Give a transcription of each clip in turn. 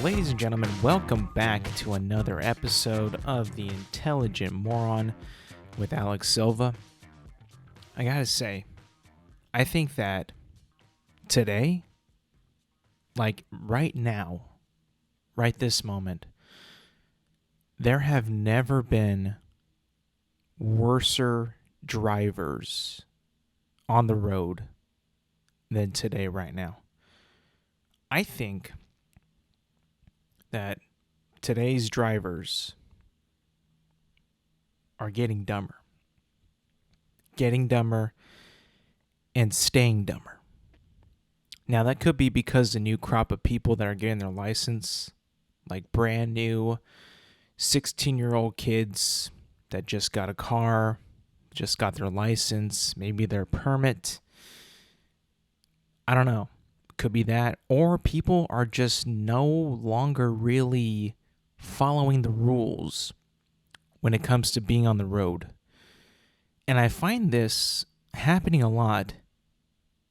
Ladies and gentlemen, welcome back to another episode of The Intelligent Moron with Alex Silva. I gotta say, I think that today, like right now, right this moment, there have never been worser drivers on the road than today right now. I think that today's drivers are getting dumber and staying dumber. Now, that could be because the new crop of people that are getting their license, like brand new 16-year-old kids that just got a car, just got their license, maybe their permit. I don't know. Could be that. Or people are just no longer really following the rules when it comes to being on the road. And I find this happening a lot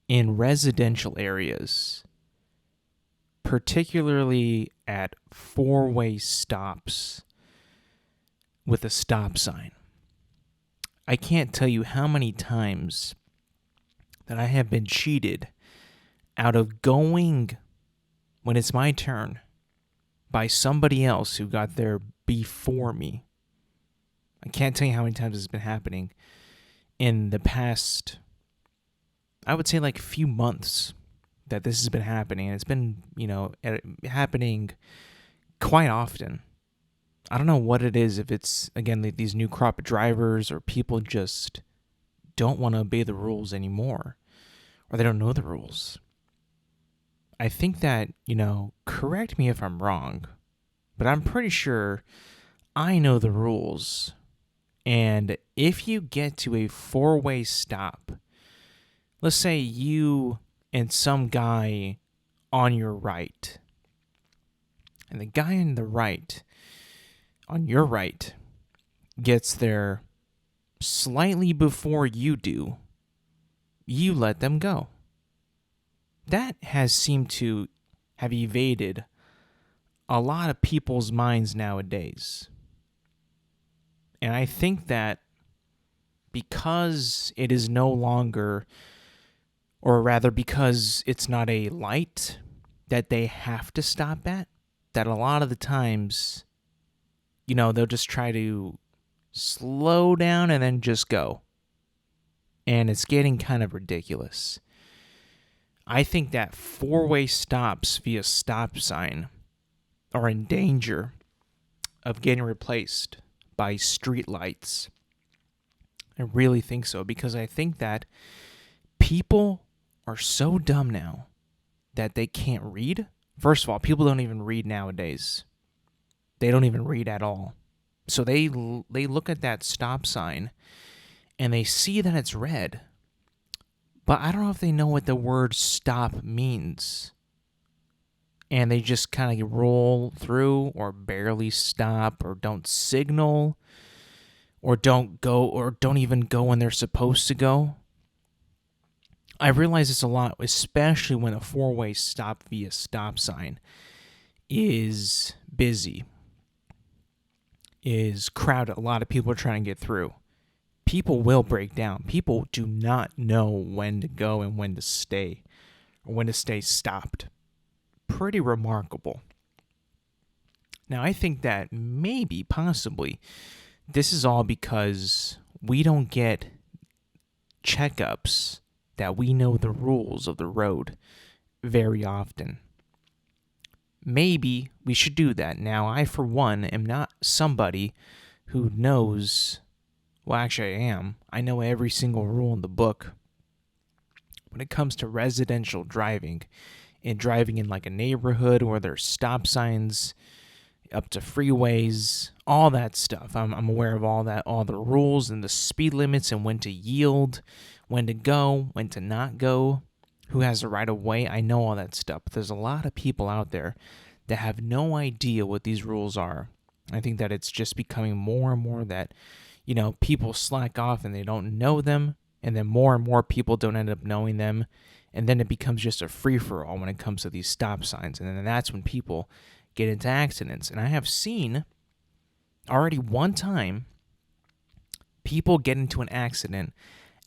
in residential areas, particularly at four-way stops with a stop sign. I can't tell you how many times that I have been cheated out of going when it's my turn by somebody else who got there before me. I can't tell you how many times it's been happening in the past, I would say like few months that this has been happening. And it's been, happening quite often. I don't know what it is, if it's, again, like these new crop of drivers or people just don't want to obey the rules anymore, or they don't know the rules. I think that, correct me if I'm wrong, but I'm pretty sure I know the rules. And if you get to a four-way stop, let's say you and some guy on your right, and the guy on the right, on your right, gets there slightly before you do, you let them go. That has seemed to have evaded a lot of people's minds nowadays. And I think that because it is no longer, or rather because it's not a light that they have to stop at, that a lot of the times, they'll just try to slow down and then just go. And it's getting kind of ridiculous. I think that four-way stops via stop sign are in danger of getting replaced by street lights. I really think so, because I think that people are so dumb now that they can't read. First of all, people don't even read nowadays. They don't even read at all. So they look at that stop sign and they see that it's red. But I don't know if they know what the word stop means. And they just kind of roll through, or barely stop, or don't signal, or don't go, or don't even go when they're supposed to go. I realize this a lot, especially when a four-way stop via stop sign is busy, is crowded. A lot of people are trying to get through. People will break down. People do not know when to go and when to stay, or when to stay stopped. Pretty remarkable. Now, I think that maybe, possibly, this is all because we don't get checkups that we know the rules of the road very often. Maybe we should do that. Now, I, for one, am not somebody who knows. Well, actually, I am. I know every single rule in the book when it comes to residential driving, and driving in like a neighborhood where there's stop signs up to freeways, all that stuff. I'm aware of all that, all the rules and the speed limits, and when to yield, when to go, when to not go, who has the right of way. I know all that stuff. But there's a lot of people out there that have no idea what these rules are. I think that it's just becoming more and more that, people slack off and they don't know them, and then more and more people don't end up knowing them. And then it becomes just a free-for-all when it comes to these stop signs. And then that's when people get into accidents. And I have seen already one time people get into an accident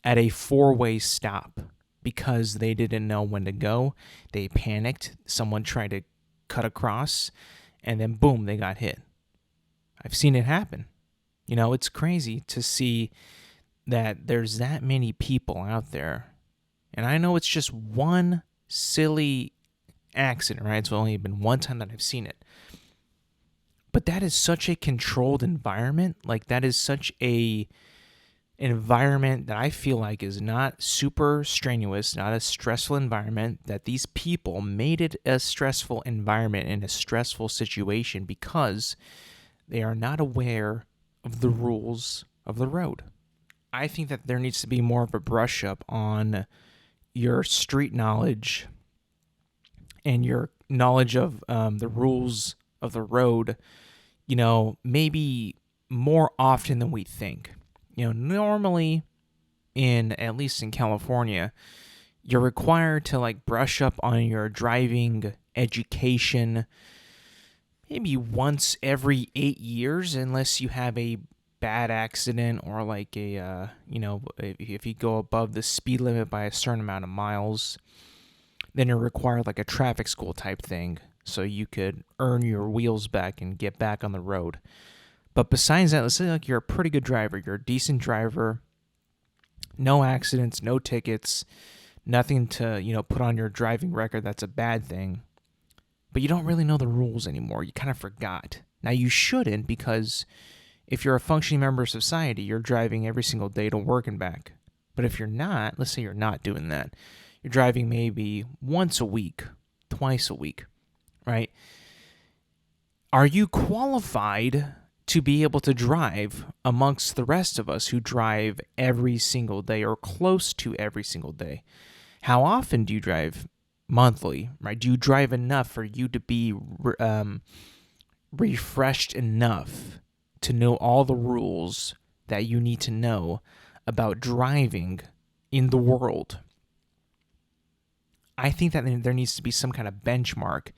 at a four-way stop because they didn't know when to go. They panicked. Someone tried to cut across, and then boom, they got hit. I've seen it happen. It's crazy to see that there's that many people out there. And I know it's just one silly accident, right? It's only been one time that I've seen it. But that is such a controlled environment. Like, that is such an environment that I feel like is not super strenuous, not a stressful environment, that these people made it a stressful environment in a stressful situation because they are not aware of the rules of the road. I think that there needs to be more of a brush up on your street knowledge and your knowledge of the rules of the road, maybe more often than we think. Normally, at least in California, you're required to brush up on your driving education maybe once every 8 years, unless you have a bad accident or if you go above the speed limit by a certain amount of miles, then you're required a traffic school type thing so you could earn your wheels back and get back on the road. But besides that, let's say you're a pretty good driver, you're a decent driver, no accidents, no tickets, nothing to, put on your driving record that's a bad thing. But you don't really know the rules anymore. You kind of forgot. Now, you shouldn't, because if you're a functioning member of society, you're driving every single day to work and back. But if you're not, let's say you're not doing that, you're driving maybe once a week, twice a week, right? Are you qualified to be able to drive amongst the rest of us who drive every single day or close to every single day? How often do you drive monthly, right? Do you drive enough for you to be refreshed enough to know all the rules that you need to know about driving in the world? I think that there needs to be some kind of benchmark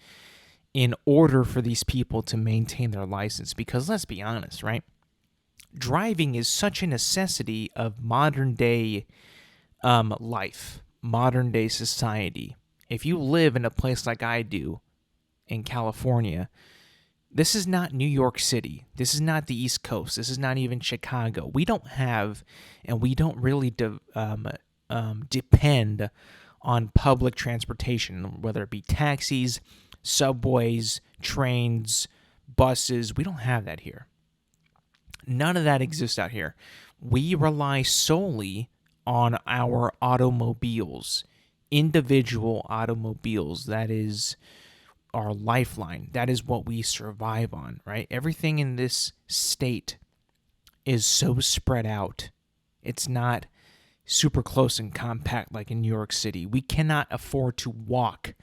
in order for these people to maintain their license, because let's be honest, right? Driving is such a necessity of modern day life, modern day society. If you live in a place like I do in California, this is not New York City. This is not the East Coast. This is not even Chicago. We don't have, and we don't really depend on public transportation, whether it be taxis, subways, trains, buses. We don't have that here. None of that exists out here. We rely solely on our automobiles, individual automobiles. That is our lifeline. That is what we survive on, right? Everything in this state is so spread out. It's not super close and compact like in New York City. We cannot afford to walk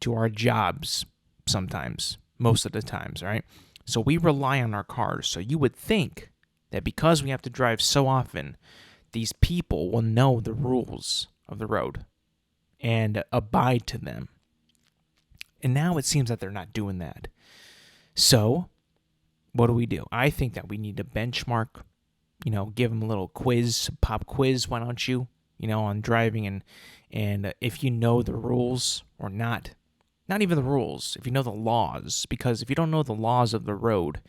to our jobs sometimes, most of the times, right? So we rely on our cars. So you would think that because we have to drive so often, these people will know the rules of the road and abide to them. And now it seems that they're not doing that. So what do? I think that we need to benchmark, give them a little quiz, pop quiz, why don't you, on driving, and if you know the rules or not even the rules, if you know the laws, because if you don't know the laws of the road,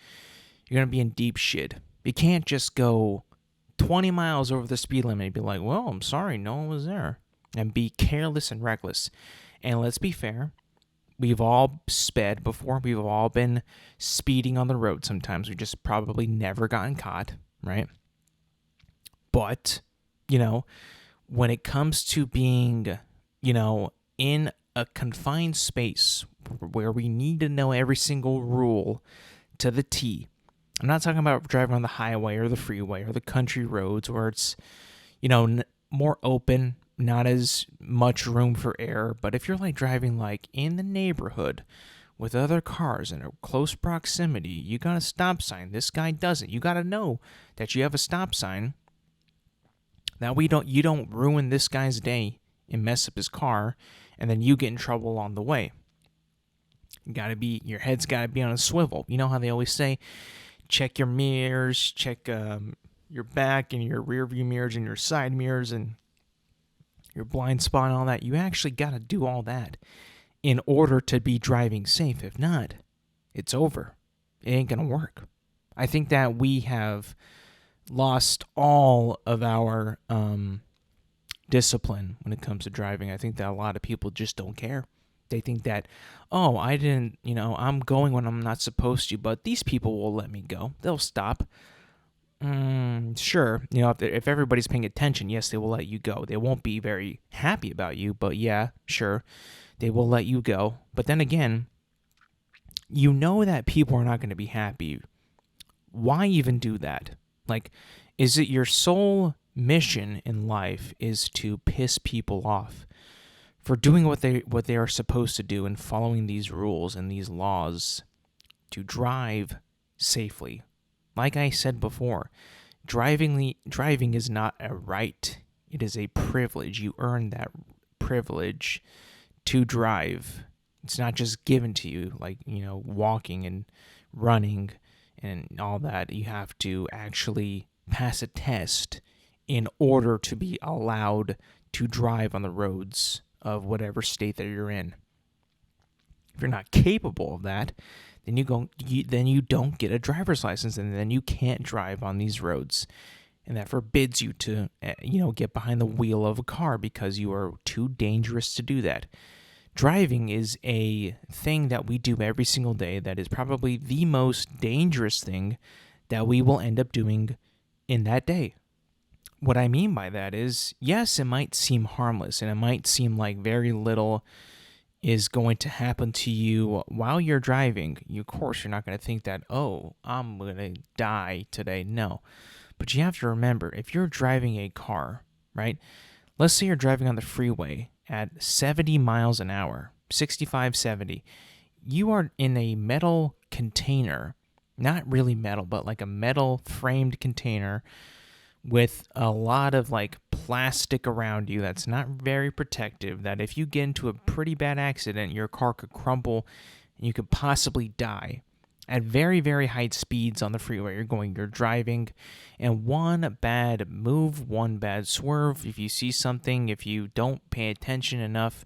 you're going to be in deep shit. You can't just go 20 miles over the speed limit and be like, well, I'm sorry, no one was there, and be careless and reckless. And let's be fair, we've all sped before. We've all been speeding on the road sometimes. We've just probably never gotten caught, right? But, when it comes to being, in a confined space where we need to know every single rule to the T. I'm not talking about driving on the highway or the freeway or the country roads where it's, more open, not as much room for error. But if you're driving in the neighborhood with other cars in a close proximity, you got a stop sign. This guy doesn't. You got to know that you have a stop sign. That you don't ruin this guy's day and mess up his car, and then you get in trouble along the way. Your head's gotta be on a swivel. You know how they always say, check your mirrors, check your back and your rear view mirrors and your side mirrors and your blind spot and all that. You actually gotta do all that in order to be driving safe. If not, it's over. It ain't gonna work. I think that we have lost all of our discipline when it comes to driving. I think that a lot of people just don't care. They think that, oh, I didn't, I'm going when I'm not supposed to, but these people will let me go. They'll stop. Sure, if everybody's paying attention, yes, they will let you go. They won't be very happy about you, but yeah, sure, they will let you go. But then again, you know that people are not going to be happy. Why even do that? Like, is it your sole mission in life is to piss people off for doing what they are supposed to do and following these rules and these laws to drive safely? Like I said before, driving is not a right. It is a privilege. You earn that privilege to drive. It's not just given to you, like, walking and running and all that. You have to actually pass a test in order to be allowed to drive on the roads of whatever state that you're in. If you're not capable of that, then you don't get a driver's license, and then you can't drive on these roads. And that forbids you to, get behind the wheel of a car because you are too dangerous to do that. Driving is a thing that we do every single day that is probably the most dangerous thing that we will end up doing in that day. What I mean by that is, yes, it might seem harmless and it might seem like very little is going to happen to you while you're driving. Of course, you're not going to think that, oh, I'm going to die today. No. But you have to remember, if you're driving a car, right? Let's say you're driving on the freeway at 70 miles an hour, 65, 70. You are in a metal container, not really metal, but like a metal framed container with a lot of like plastic around you that's not very protective, that if you get into a pretty bad accident, your car could crumple and you could possibly die at very, very high speeds on the freeway. You're driving, and one bad move, one bad swerve, if you see something, if you don't pay attention enough,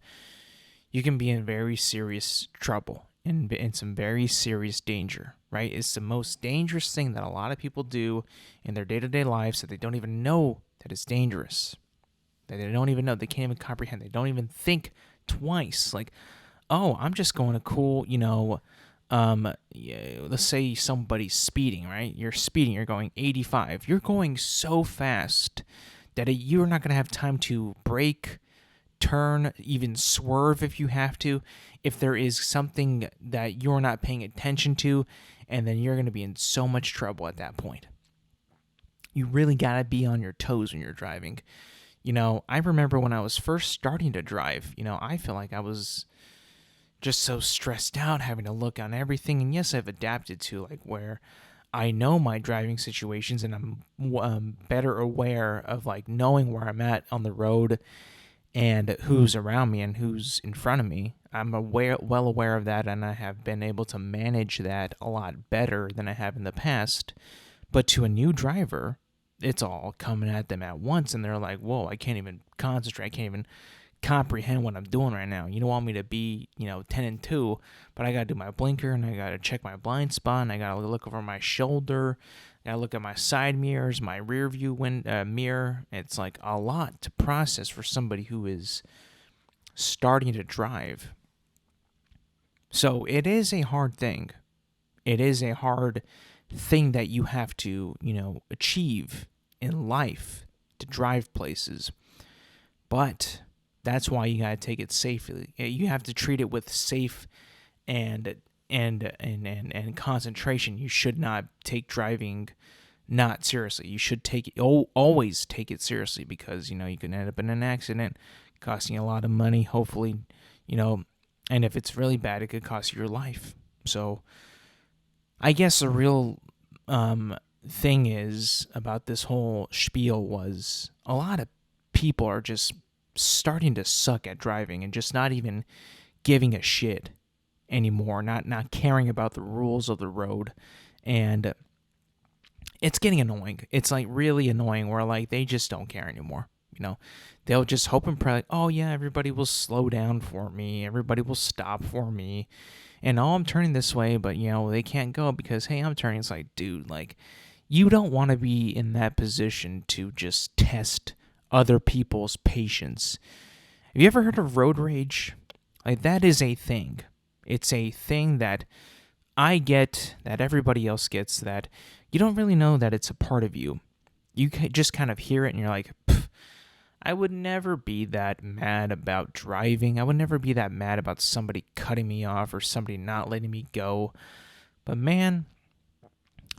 you can be in very serious trouble and in some very serious danger, right? It's the most dangerous thing that a lot of people do in their day-to-day lives that they don't even know that it's dangerous. That they don't even know. They can't even comprehend. They don't even think twice. Like, oh, I'm just going to cool, let's say somebody's speeding, right? You're speeding. You're going 85. You're going so fast that you're not going to have time to brake, turn, even swerve if you have to, if there is something that you're not paying attention to, and then you're going to be in so much trouble at that point. You really got to be on your toes when you're driving. I remember when I was first starting to drive, I feel like I was just so stressed out, having to look on everything. And yes, I've adapted to like where I know my driving situations and I'm better aware of like knowing where I'm at on the road and who's around me and who's in front of me. I'm well aware of that, and I have been able to manage that a lot better than I have in the past. But to a new driver, it's all coming at them at once, and they're like, whoa, I can't even concentrate. I can't even comprehend what I'm doing right now. You don't want me to be, 10 and 2, but I got to do my blinker, and I got to check my blind spot, and I got to look over my shoulder. I got to look at my side mirrors, my rear view mirror. It's like a lot to process for somebody who is starting to drive. So it is a hard thing. It is a hard thing that you have to, achieve in life to drive places. But that's why you got to take it safely. You have to treat it with safe and concentration. You should not take driving not seriously. You should always take it seriously, because, you can end up in an accident costing you a lot of money, hopefully, and if it's really bad, it could cost you your life. So I guess the real thing is about this whole spiel was a lot of people are just starting to suck at driving and just not even giving a shit. anymore, not caring about the rules of the road. And it's getting annoying. It's like really annoying where like they just don't care anymore. They'll just hope and pray, like, oh yeah, everybody will slow down for me. Everybody will stop for me. And I'm turning this way, but they can't go because, hey, I'm turning. It's like, dude, like, you don't want to be in that position to just test other people's patience. Have you ever heard of road rage? Like, that is a thing. It's a thing that I get, that everybody else gets, that you don't really know that it's a part of you. You just kind of hear it and you're like, I would never be that mad about driving. I would never be that mad about somebody cutting me off or somebody not letting me go. But man,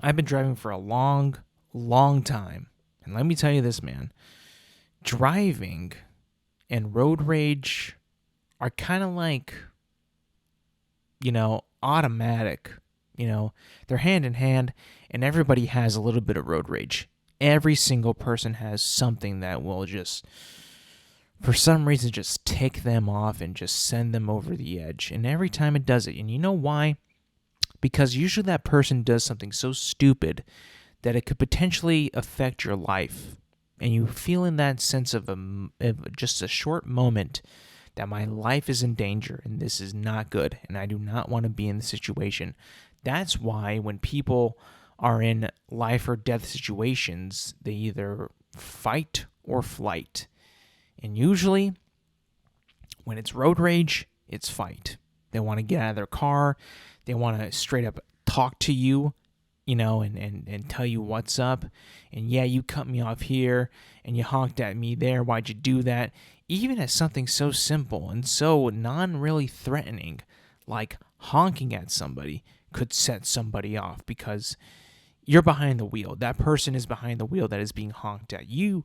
I've been driving for a long, long time. And let me tell you this, man. Driving and road rage are kind of like, automatic. They're hand in hand, and everybody has a little bit of road rage. Every single person has something that will just, for some reason, just tick them off and just send them over the edge. And every time it does it. And you know why? Because usually that person does something so stupid that it could potentially affect your life. And you feel in that sense of just a short moment that my life is in danger and this is not good and I do not want to be in the situation. That's why when people are in life or death situations, they either fight or flight. And usually, when it's road rage, it's fight. They want to get out of their car. They want to straight up talk to you, and tell you what's up. And yeah, you cut me off here, and you honked at me there. Why'd you do that? Even as something so simple and so non-really threatening, like honking at somebody, could set somebody off because you're behind the wheel. That person is behind the wheel that is being honked at. You,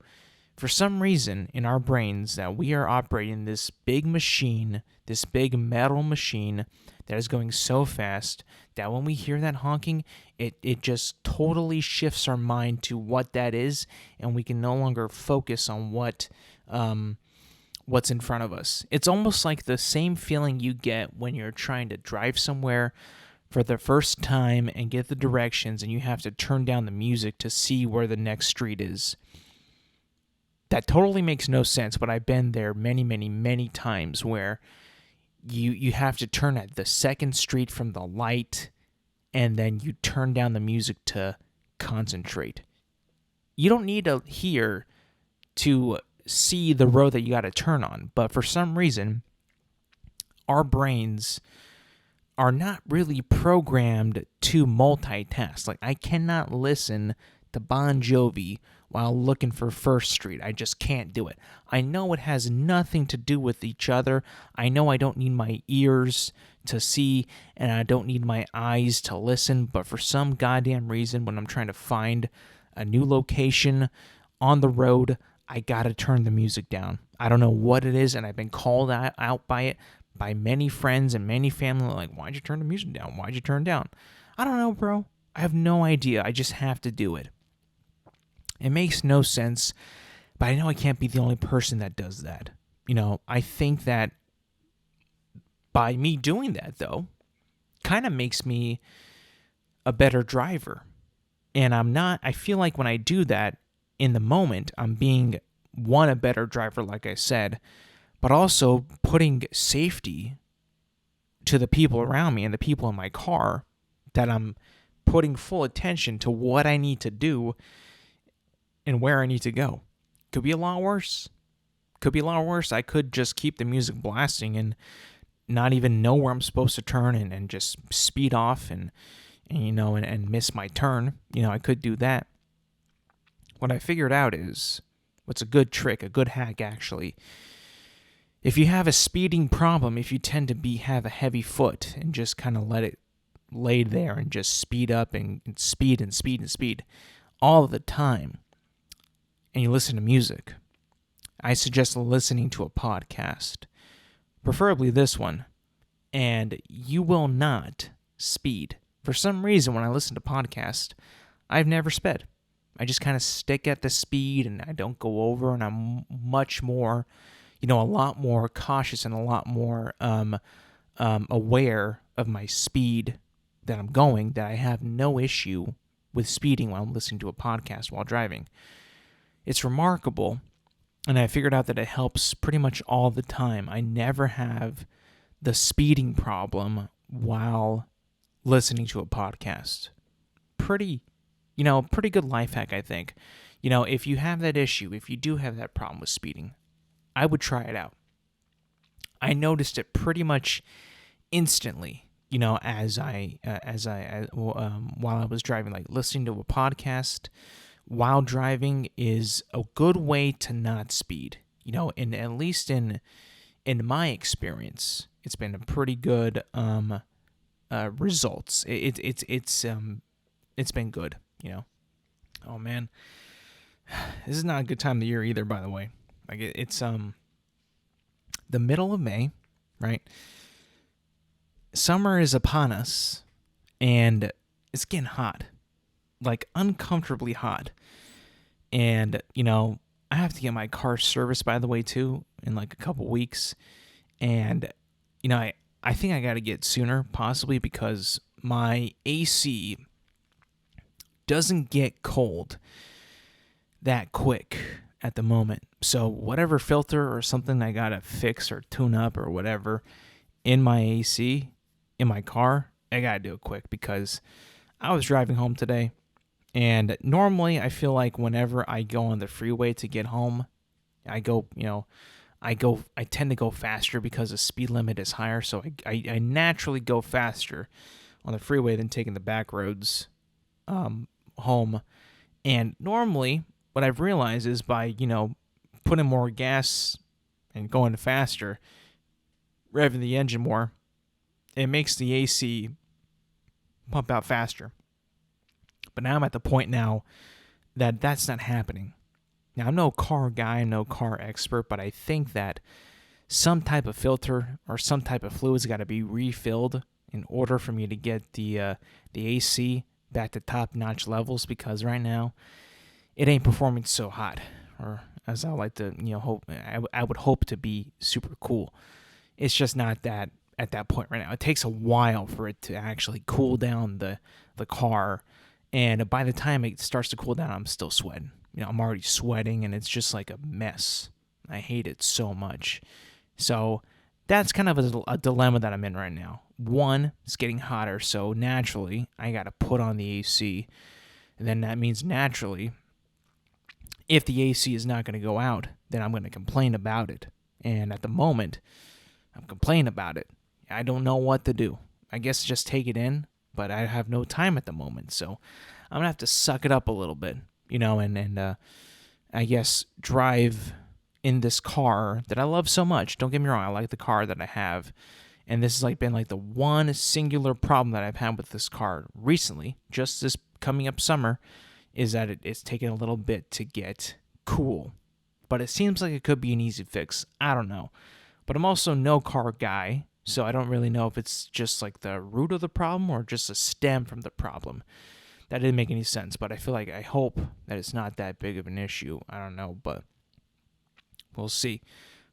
for some reason in our brains, that we are operating this big machine, this big metal machine that is going so fast that when we hear that honking, it just totally shifts our mind to what that is, and we can no longer focus on what's in front of us. It's almost like the same feeling you get when you're trying to drive somewhere for the first time and get the directions, and you have to turn down the music to see where the next street is. That totally makes no sense, but I've been there many, many, many times where you have to turn at the second street from the light, and then you turn down the music to concentrate. You don't need to hear to see the road that you got to turn on, but for some reason, our brains are not really programmed to multitask. Like, I cannot listen to Bon Jovi while looking for First Street. I just can't do it. I know it has nothing to do with each other. I know I don't need my ears to see, and I don't need my eyes to listen, but for some goddamn reason, when I'm trying to find a new location on the road, I gotta turn the music down. I don't know what it is, and I've been called out by it by many friends and many family, like, why'd you turn the music down? Why'd you turn it down? I don't know, bro. I have no idea. I just have to do it. It makes no sense, but I know I can't be the only person that does that. I think that by me doing that, though, kind of makes me a better driver. And I feel like when I do that in the moment, I'm being, one, a better driver, like I said, but also putting safety to the people around me and the people in my car, that I'm putting full attention to what I need to do and where I need to go. Could be a lot worse. I could just keep the music blasting and not even know where I'm supposed to turn and just speed off and miss my turn. I could do that. What I figured out is, what's a good trick, a good hack actually. If you have a speeding problem, if you tend to have a heavy foot and just kind of let it lay there and just speed up and speed all of the time, and you listen to music, I suggest listening to a podcast, preferably this one, and you will not speed. For some reason, when I listen to podcasts, I've never sped. I just kind of stick at the speed and I don't go over, and I'm much more, a lot more cautious and a lot more aware of my speed that I'm going that I have no issue with speeding while I'm listening to a podcast while driving. It's remarkable, and I figured out that it helps pretty much all the time. I never have the speeding problem while listening to a podcast. Pretty good life hack, I think. If you have that issue, if you do have that problem with speeding, I would try it out. I noticed it pretty much instantly, while I was driving. Like, listening to a podcast while driving is a good way to not speed. And at least in my experience, it's been a pretty good results. It's been good. Oh man, this is not a good time of the year either. By the way, like it's the middle of May, right? Summer is upon us, and it's getting hot, like uncomfortably hot. And, I have to get my car serviced, by the way, too, in like a couple weeks. And, I think I got to get sooner, possibly because my AC doesn't get cold that quick at the moment. So whatever filter or something I got to fix or tune up or whatever in my AC, in my car, I got to do it quick because I was driving home today, and normally I feel like whenever I go on the freeway to get home, I tend to go faster because the speed limit is higher, so I naturally go faster on the freeway than taking the back roads home. And normally what I've realized is by, putting more gas and going faster, revving the engine more, it makes the AC pump out faster. But now I'm at the point now that that's not happening. Now, I'm no car guy, I'm no car expert, but I think that some type of filter or some type of fluid's got to be refilled in order for me to get the AC back to top-notch levels, because right now it ain't performing so hot, or as I like to, hope. I would hope to be super cool. It's just not that at that point right now. It takes a while for it to actually cool down the car, and by the time it starts to cool down, I'm still sweating. I'm already sweating, and it's just like a mess. I hate it so much. So that's kind of a dilemma that I'm in right now. One, it's getting hotter, so naturally I got to put on the AC, and then that means naturally, if the AC is not going to go out, then I'm going to complain about it. And at the moment, I'm complaining about it. I don't know what to do. I guess just take it in, but I have no time at the moment, so I'm going to have to suck it up a little bit, and I guess drive in this car that I love so much. Don't get me wrong, I like the car that I have, and this has been the one singular problem that I've had with this car recently, just this coming up summer, is that it's taken a little bit to get cool. But it seems like it could be an easy fix. I don't know. But I'm also no car guy, so I don't really know if it's just the root of the problem or just a stem from the problem. That didn't make any sense, but I hope that it's not that big of an issue. I don't know, but we'll see.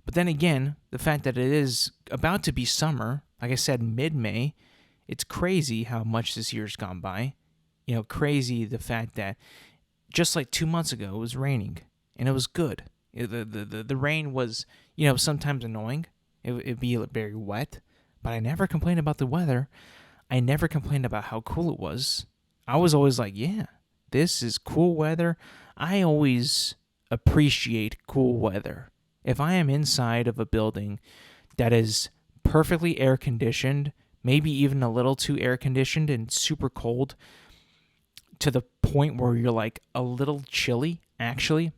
But then again, the fact that it is about to be summer, like I said, mid-May, it's crazy how much this year's gone by. Crazy the fact that just 2 months ago it was raining, and it was good. The rain was, sometimes annoying. It'd be very wet, but I never complained about the weather. I never complained about how cool it was. I was always yeah, this is cool weather. I always appreciate cool weather. If I am inside of a building that is perfectly air-conditioned, maybe even a little too air-conditioned and super cold, to the point where you're a little chilly, actually,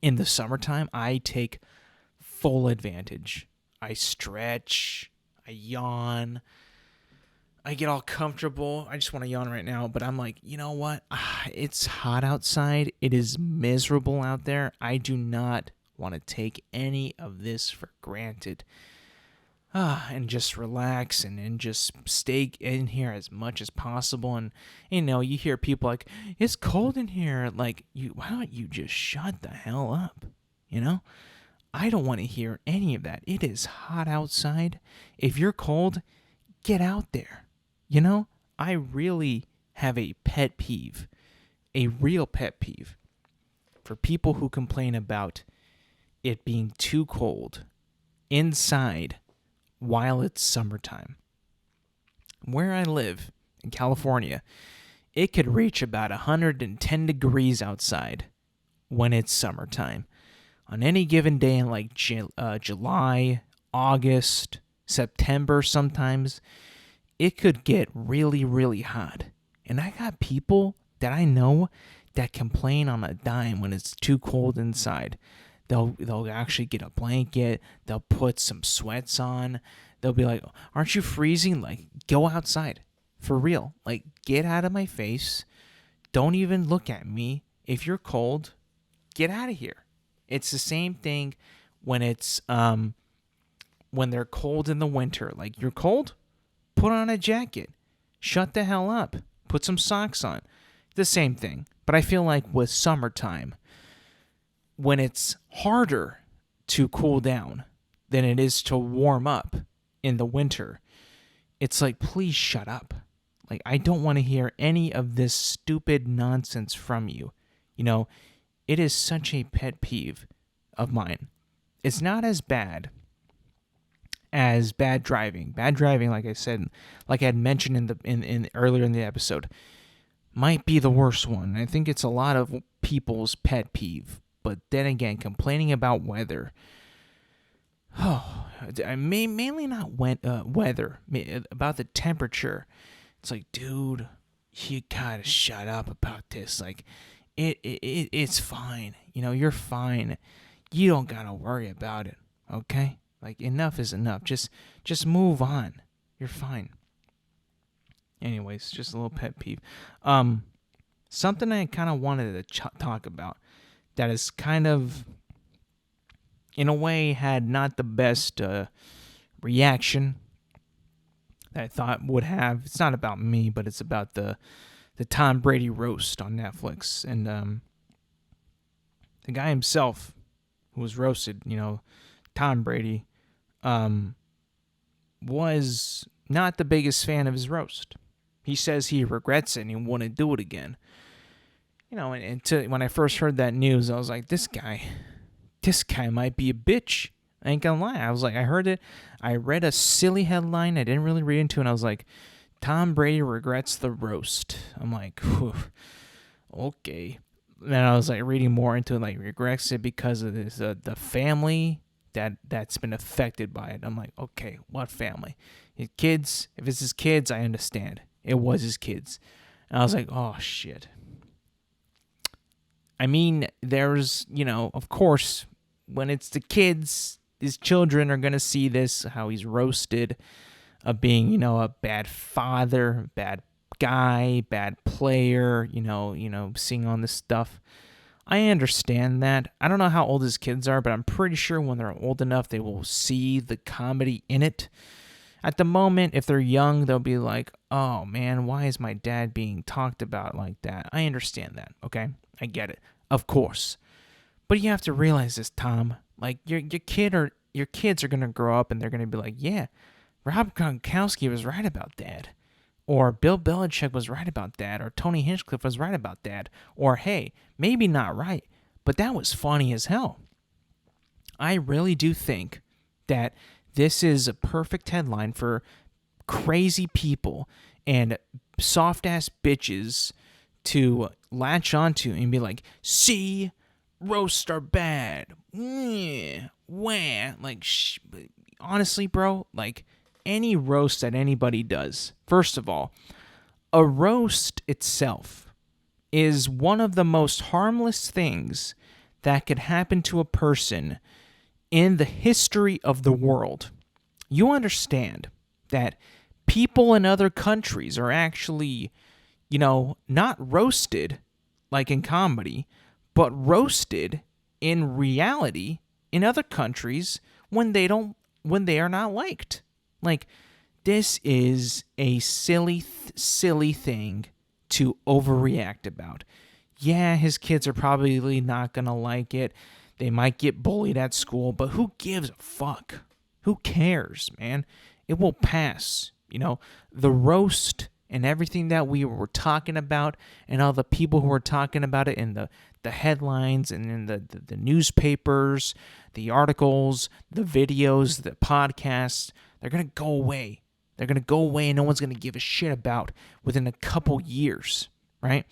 in the summertime, I take full advantage. I stretch, I yawn, I get all comfortable. I just want to yawn right now, but I'm you know what? It's hot outside. It is miserable out there. I do not want to take any of this for granted. And just relax and just stay in here as much as possible. And, you hear people it's cold in here. Why don't you just shut the hell up? I don't want to hear any of that. It is hot outside. If you're cold, get out there. I really have a pet peeve, a real pet peeve, for people who complain about it being too cold inside while it's summertime. Where I live in California, it could reach about 110 degrees outside when it's summertime. On any given day in like July, August, September sometimes, it could get really, really hot. And I got people that I know that complain on a dime when it's too cold inside. They'll actually get a blanket. They'll put some sweats on. They'll be like, "Aren't you freezing? Like, go outside. For real. Like, get out of my face. Don't even look at me. If you're cold, get out of here." It's the same thing when it's when they're cold in the winter. Like, you're cold? Put on a jacket. Shut the hell up. Put some socks on. The same thing. But I feel like with summertime, when it's harder to cool down than it is to warm up in the winter, it's like, please shut up. Like, I don't want to hear any of this stupid nonsense from you. It is such a pet peeve of mine. It's not as bad as bad driving. Bad driving, like I said, like I had mentioned in earlier in the episode, might be the worst one. I think it's a lot of people's pet peeve. But then again, complaining about weather. Mainly not weather, about the temperature. It's like, dude, you gotta shut up about this. Like, it's fine. You're fine. You don't gotta worry about it. Okay? Like, enough is enough. Just move on. You're fine. Anyways, just a little pet peeve. Something I kind of wanted to talk about that is kind of, in a way, had not the best reaction that I thought would have. It's not about me, but it's about the Tom Brady roast on Netflix. And the guy himself who was roasted, Tom Brady, was not the biggest fan of his roast. He says he regrets it and he wouldn't do it again. When I first heard that news, I was like, this guy might be a bitch. I ain't gonna lie. I was like, I heard it. I read a silly headline I didn't really read into, and I was like, Tom Brady regrets the roast. I'm like, whew, okay. Then I was like reading more into it, like, regrets it because of this, the family that's been affected by it. I'm like, okay, what family? His kids. If it's his kids, I understand. It was his kids. And I was like, oh shit. I mean, there's, of course, when it's the kids, his children are going to see this, how he's roasted, of being, a bad father, bad guy, bad player, seeing all this stuff. I understand that. I don't know how old his kids are, but I'm pretty sure when they're old enough, they will see the comedy in it. At the moment, if they're young, they'll be like, oh man, why is my dad being talked about like that? I understand that, okay? I get it, of course. But you have to realize this, Tom. Like, your kids are going to grow up and they're going to be like, yeah, Rob Gronkowski was right about that. Or Bill Belichick was right about that. Or Tony Hinchcliffe was right about that. Or, hey, maybe not right, but that was funny as hell. I really do think that this is a perfect headline for crazy people and soft-ass bitches to latch onto and be like, see, roasts are bad. Wah. Like, honestly, bro, like, any roast that anybody does, first of all, a roast itself is one of the most harmless things that could happen to a person in the history of the world. You understand that people in other countries are actually, not roasted like in comedy, but roasted in reality in other countries when they are not liked. Like, this is a silly thing to overreact about. Yeah, his kids are probably not going to like it. They might get bullied at school, but who gives a fuck? Who cares, man? It will pass. The roast and everything that we were talking about, and all the people who were talking about it in the headlines and in the newspapers, the articles, the videos, the podcasts, they're going to go away. They're going to go away and no one's going to give a shit about within a couple years, right?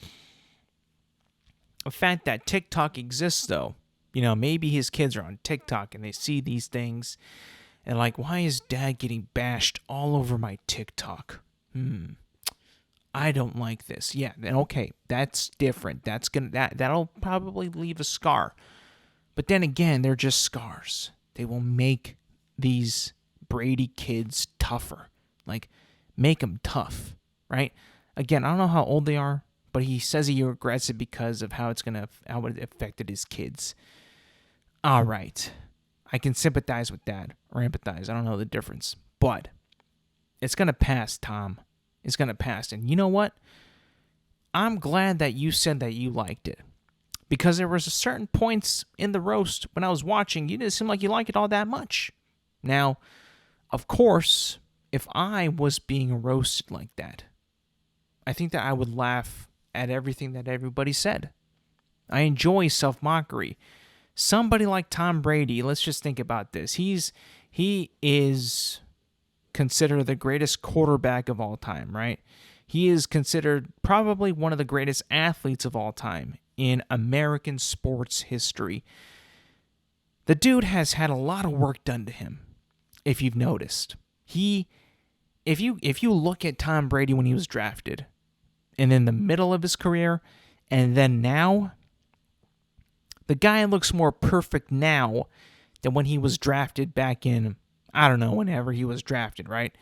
The fact that TikTok exists, though, maybe his kids are on TikTok and they see these things and like, why is dad getting bashed all over my TikTok? I don't like this. Yeah, then okay, that's different. That'll probably leave a scar. But then again, they're just scars. They will make these Brady kids tougher. Like, make them tough, right? Again, I don't know how old they are, but he says he regrets it because of how it affected his kids. All right, I can sympathize with that or empathize. I don't know the difference, but it's gonna pass, Tom. It's going to pass. And you know what? I'm glad that you said that you liked it. Because there was a certain points in the roast when I was watching, you didn't seem like you liked it all that much. Now, of course, if I was being roasted like that, I think that I would laugh at everything that everybody said. I enjoy self-mockery. Somebody like Tom Brady, let's just think about this. He is considered the greatest quarterback of all time, right? He is considered probably one of the greatest athletes of all time in American sports history. The dude has had a lot of work done to him, if you've noticed. If you look at Tom Brady when he was drafted, and in the middle of his career, and then now, the guy looks more perfect now than when he was drafted back in, I don't know, whenever he was drafted, right?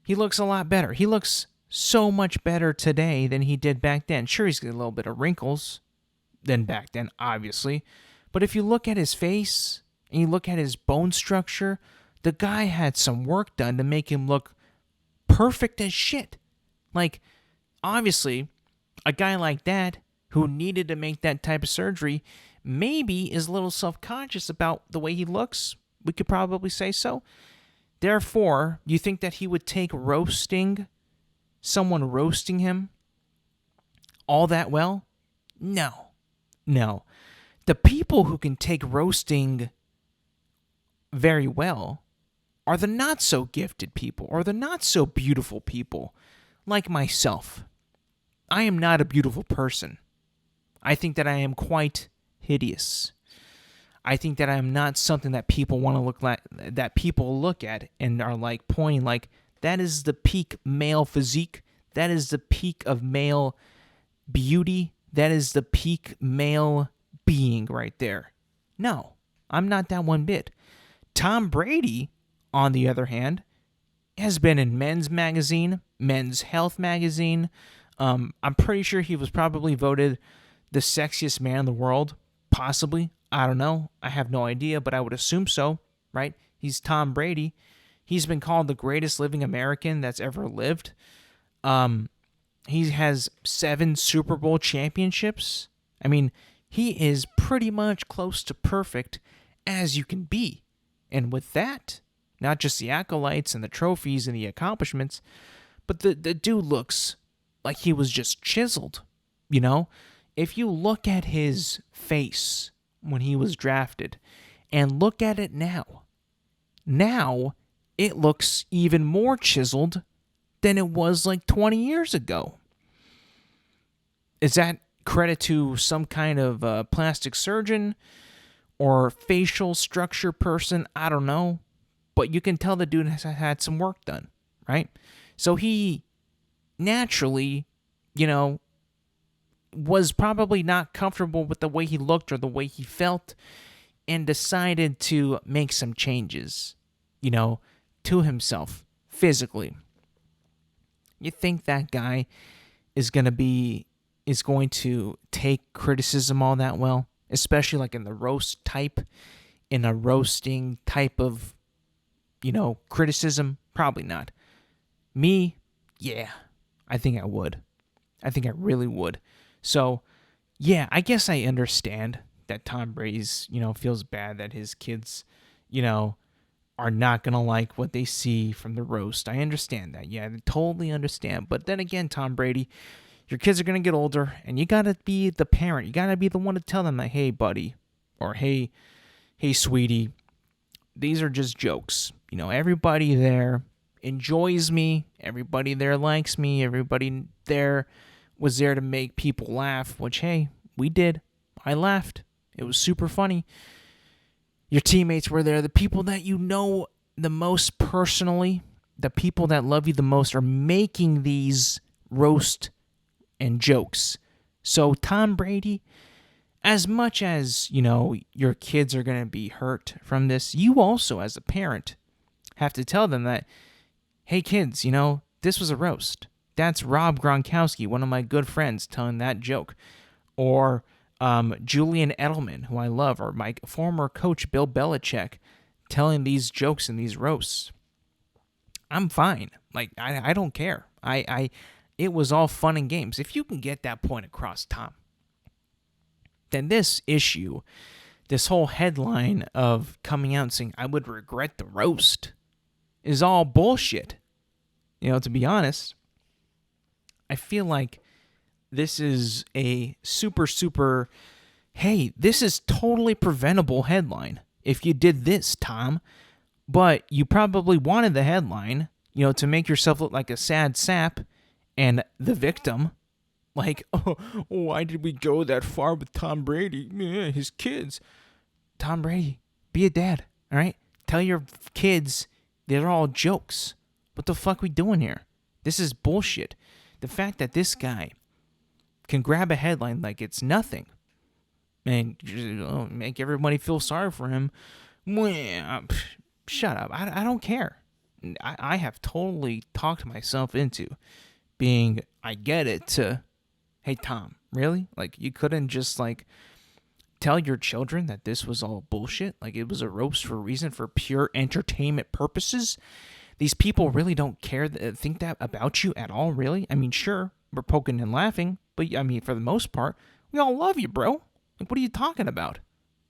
He looks a lot better. He looks so much better today than he did back then. Sure, he's got a little bit of wrinkles than back then, obviously. But if you look at his face and you look at his bone structure, the guy had some work done to make him look perfect as shit. Like, obviously, a guy like that who needed to make that type of surgery maybe is a little self-conscious about the way he looks. We could probably say so. Therefore, you think that he would take someone roasting him, all that well? No. The people who can take roasting very well are the not so gifted people or the not so beautiful people, like myself. I am not a beautiful person. I think that I am quite hideous. I think that I am not something that people want to look like, that people look at and are like pointing like, that is the peak male physique. That is the peak of male beauty. That is the peak male being right there. No, I'm not that one bit. Tom Brady, on the other hand, has been in Men's Magazine, Men's Health Magazine. I'm pretty sure he was probably voted the sexiest man in the world. Possibly. I don't know. I have no idea, but I would assume so, right? He's Tom Brady. He's been called the greatest living American that's ever lived. He has 7 Super Bowl championships. I mean, he is pretty much close to perfect as you can be. And with that, not just the acolytes and the trophies and the accomplishments, but the dude looks like he was just chiseled, If you look at his face when he was drafted and look at it now it looks even more chiseled than it was like 20 years ago. Is that credit to some kind of plastic surgeon or facial structure person? I don't know. But you can tell the dude has had some work done, right? So he naturally, was probably not comfortable with the way he looked or the way he felt and decided to make some changes, to himself physically. You think that guy is going to take criticism all that well, especially like in the roast type, in a roasting type of, criticism? Probably not. Me, yeah, I think I would. I think I really would. So, yeah, I guess I understand that Tom Brady's, feels bad that his kids, are not going to like what they see from the roast. I understand that. Yeah, I totally understand. But then again, Tom Brady, your kids are going to get older, and you got to be the parent. You got to be the one to tell them that, hey, buddy, or hey, sweetie, these are just jokes. Everybody there enjoys me. Everybody there likes me. Everybody there was there to make people laugh, which, hey, we did. I laughed. It was super funny. Your teammates were there. The people that you know the most personally, the people that love you the most are making these roast and jokes. So Tom Brady, as much as, your kids are going to be hurt from this, you also, as a parent, have to tell them that, hey, kids, this was a roast. That's Rob Gronkowski, one of my good friends, telling that joke. Or Julian Edelman, who I love, or my former coach, Bill Belichick, telling these jokes and these roasts. I'm fine. Like, I don't care. It was all fun and games. If you can get that point across, Tom, then this issue, this whole headline of coming out and saying, I would regret the roast, is all bullshit. To be honest, I feel like this is a super, hey, this is totally preventable headline if you did this, Tom. But you probably wanted the headline, to make yourself look like a sad sap and the victim. Like, oh, why did we go that far with Tom Brady? His kids. Tom Brady, be a dad, all right? Tell your kids they're all jokes. What the fuck we doing here? This is bullshit. The fact that this guy can grab a headline like it's nothing and make everybody feel sorry for him. Shut up. I don't care. I have totally talked myself into being, I get it, to, hey, Tom, really? Like, you couldn't just, tell your children that this was all bullshit? Like, it was a roast for a reason, for pure entertainment purposes? These people really don't care, think that about you at all, really? I mean, sure, we're poking and laughing, but, for the most part, we all love you, bro. Like, what are you talking about?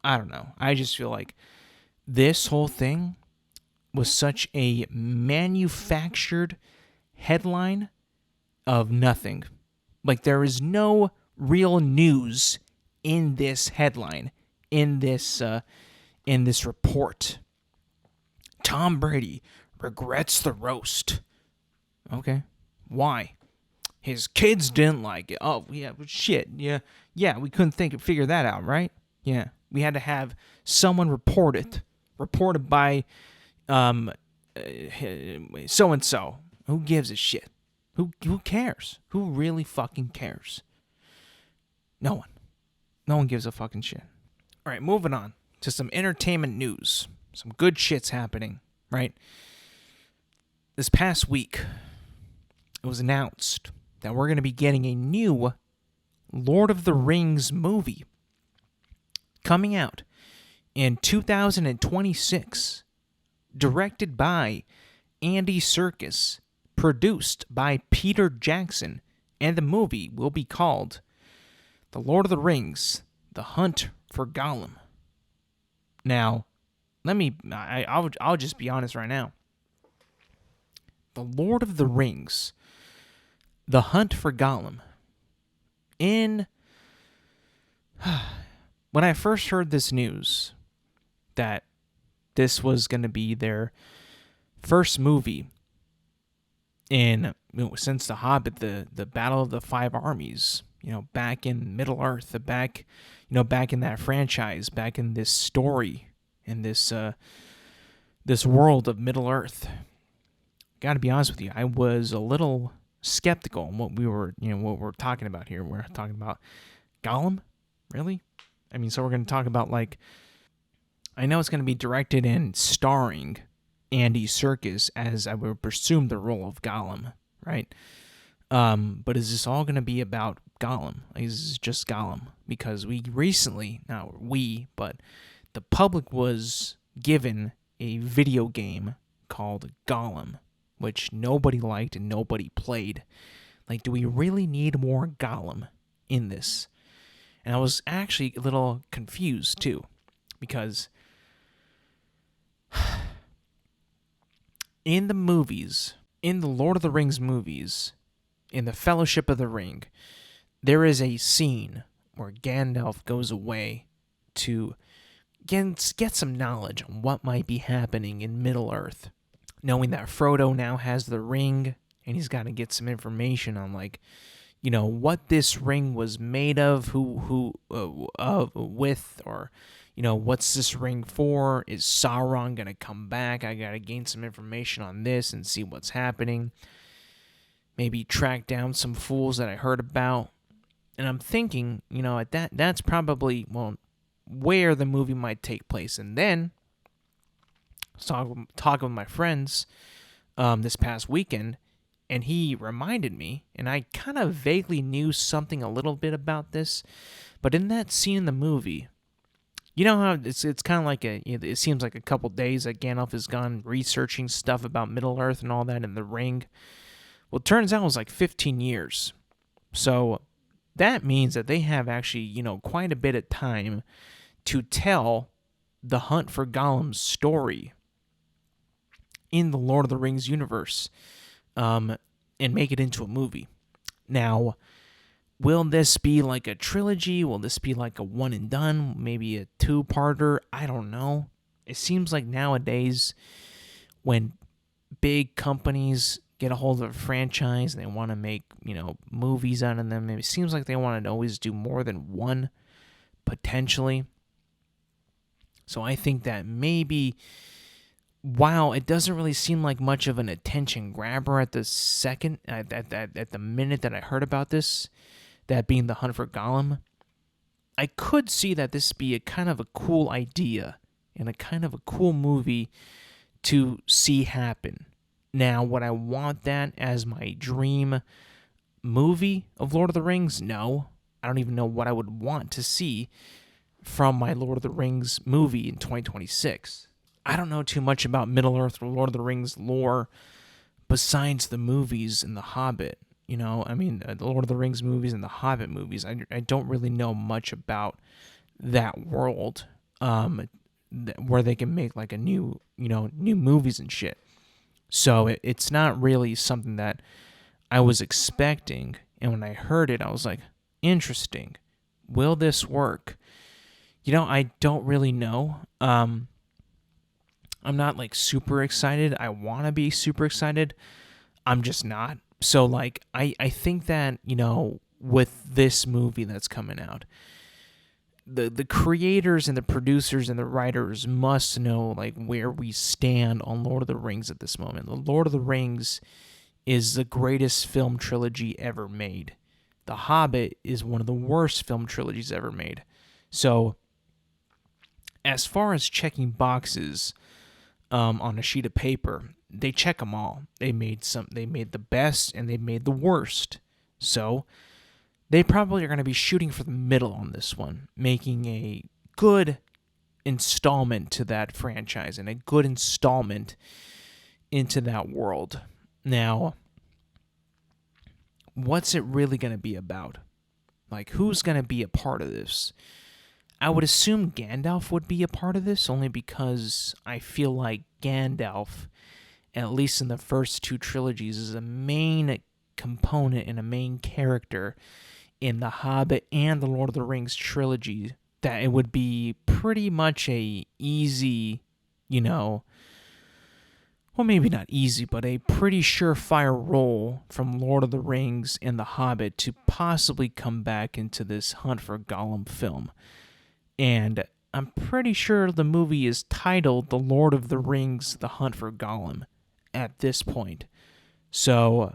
I don't know. I just feel like this whole thing was such a manufactured headline of nothing. Like, there is no real news in this headline, in this report. Tom Brady regrets the roast. Okay. Why? His kids didn't like it. Oh, yeah, shit. Yeah, we couldn't figure that out, right? Yeah. We had to have someone reported by so-and-so. Who gives a shit? Who cares? Who really fucking cares? No one. No one gives a fucking shit. All right, moving on to some entertainment news. Some good shit's happening, right? This past week, it was announced that we're going to be getting a new Lord of the Rings movie coming out in 2026, directed by Andy Serkis, produced by Peter Jackson, and the movie will be called The Lord of the Rings, The Hunt for Gollum. Now, I'll just be honest right now. The Lord of the Rings, The Hunt for Gollum. When I first heard this news that this was going to be their first movie since The Hobbit, the Battle of the Five Armies, back in Middle Earth, back in that franchise, back in this story, in this world of Middle Earth. Got to be honest with you, I was a little skeptical on what we're talking about here. We're talking about Gollum, really? I mean, so we're going to talk about, I know it's going to be directed and starring Andy Serkis, as I would presume the role of Gollum, right? But is this all going to be about Gollum? Is this just Gollum? Because but the public was given a video game called Gollum, which nobody liked and nobody played. Like, do we really need more Gollum in this? And I was actually a little confused, too, because In the movies, in the Lord of the Rings movies, in the Fellowship of the Ring, there is a scene where Gandalf goes away to get some knowledge on what might be happening in Middle-earth, knowing that Frodo now has the ring, and he's got to get some information on, like, what this ring was made of, with, or, what's this ring for? Is Sauron going to come back? I got to gain some information on this and see what's happening. Maybe track down some fools that I heard about. And I'm thinking, that's probably, where the movie might take place. And then, talking with my friends this past weekend, and he reminded me, and I kind of vaguely knew something a little bit about this, but in that scene in the movie, you know how it's kind of like it seems like a couple days that Gandalf has gone researching stuff about Middle-earth and all that in the ring. Well, it turns out it was like 15 years. So that means that they have actually, quite a bit of time to tell the Hunt for Gollum's story in the Lord of the Rings universe, and make it into a movie. Now, will this be like a trilogy? Will this be like a one and done? Maybe a two-parter? I don't know. It seems like nowadays, when big companies get a hold of a franchise and they want to make, movies out of them, it seems like they want to always do more than one, potentially. So I think that maybe, while it doesn't really seem like much of an attention grabber at the minute that I heard about this, that being the Hunt for Gollum, I could see that this be a kind of a cool idea and a kind of a cool movie to see happen. Now, would I want that as my dream movie of Lord of the Rings? No. I don't even know what I would want to see from my Lord of the Rings movie in 2026. I don't know too much about Middle-earth or Lord of the Rings lore besides the movies and The Hobbit. The Lord of the Rings movies and the Hobbit movies. I don't really know much about that world, where they can make like a new movies and shit. So it's not really something that I was expecting. And when I heard it, I was like, interesting. Will this work? I don't really know. I'm not like super excited. I want to be super excited. I'm just not. So like, I think that, with this movie that's coming out, the creators and the producers and the writers must know like where we stand on Lord of the Rings at this moment. The Lord of the Rings is the greatest film trilogy ever made. The Hobbit is one of the worst film trilogies ever made. So, as far as checking boxes on a sheet of paper, they check them all. They made the best and they made the worst. So, they probably are going to be shooting for the middle on this one, making a good installment to that franchise and a good installment into that world. Now, what's it really going to be about? Like, who's going to be a part of this? I would assume Gandalf would be a part of this, only because I feel like Gandalf, at least in the first two trilogies, is a main component and a main character in The Hobbit and the Lord of the Rings trilogy, that it would be pretty much a easy, well, maybe not easy, but a pretty surefire role from Lord of the Rings and The Hobbit to possibly come back into this Hunt for Gollum film. And I'm pretty sure the movie is titled The Lord of the Rings, The Hunt for Gollum at this point. So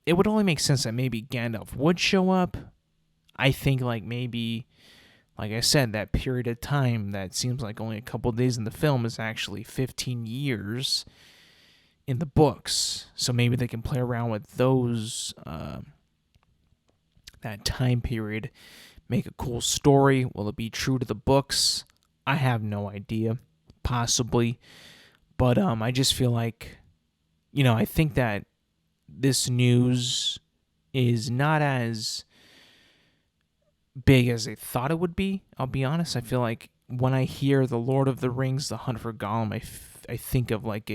it would only make sense that maybe Gandalf would show up. I think maybe, like I said, that period of time that seems like only a couple of days in the film is actually 15 years in the books. So maybe they can play around with those, that time period, make a cool story. Will it be true to the books? I have no idea. Possibly. But I just feel like, I think that this news is not as big as I thought it would be. I'll be honest. I feel like when I hear The Lord of the Rings, The Hunt for Gollum, I think of like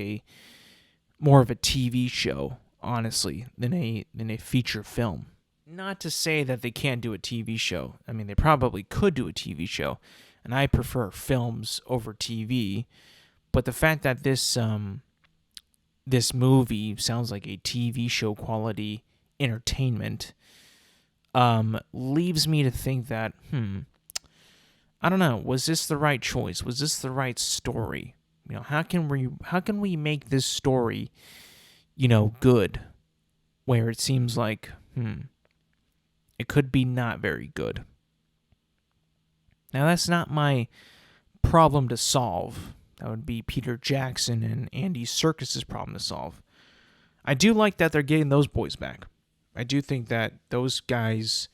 more of a TV show, honestly, than a feature film. Not to say that they can't do a TV show. I mean, they probably could do a TV show, and I prefer films over TV. But the fact that this movie sounds like a TV show quality entertainment leaves me to think that, I don't know, was this the right choice? Was this the right story? How can we make this story, good, where it seems like, it could be not very good. Now, that's not my problem to solve. That would be Peter Jackson and Andy Serkis's problem to solve. I do like that they're getting those boys back. I do think that those guys,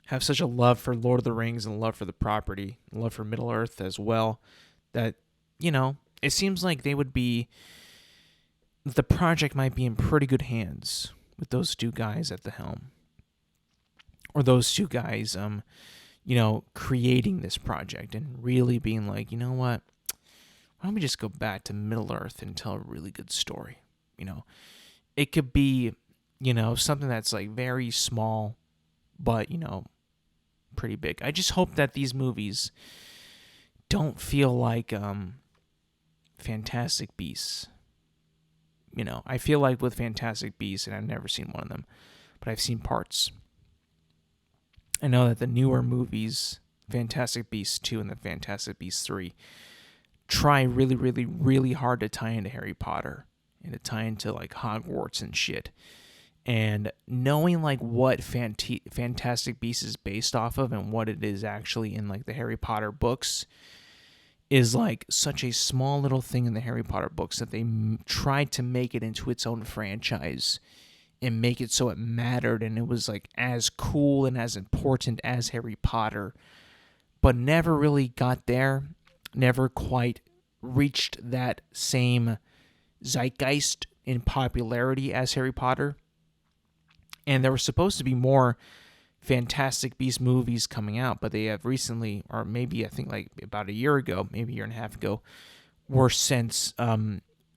have such a love for Lord of the Rings and a love for the property, and love for Middle Earth as well, that, it seems like the project might be in pretty good hands with those two guys at the helm. Or those two guys, creating this project and really being like, you know what? Why don't we just go back to Middle Earth and tell a really good story? It could be, something that's like very small, but, pretty big. I just hope that these movies don't feel like Fantastic Beasts. I feel like with Fantastic Beasts, and I've never seen one of them, but I've seen parts. I know that the newer movies, Fantastic Beasts 2 and the Fantastic Beasts 3, try really, really, really hard to tie into Harry Potter and to tie into like Hogwarts and shit. And knowing like what Fantastic Beasts is based off of and what it is actually in like the Harry Potter books is like such a small little thing in the Harry Potter books that they tried to make it into its own franchise and make it so it mattered and it was like as cool and as important as Harry Potter, but never really got there, never quite reached that same zeitgeist in popularity as Harry Potter. And there were supposed to be more Fantastic Beasts movies coming out, but they have recently, or maybe I think like about a year ago, maybe a year and a half ago, were since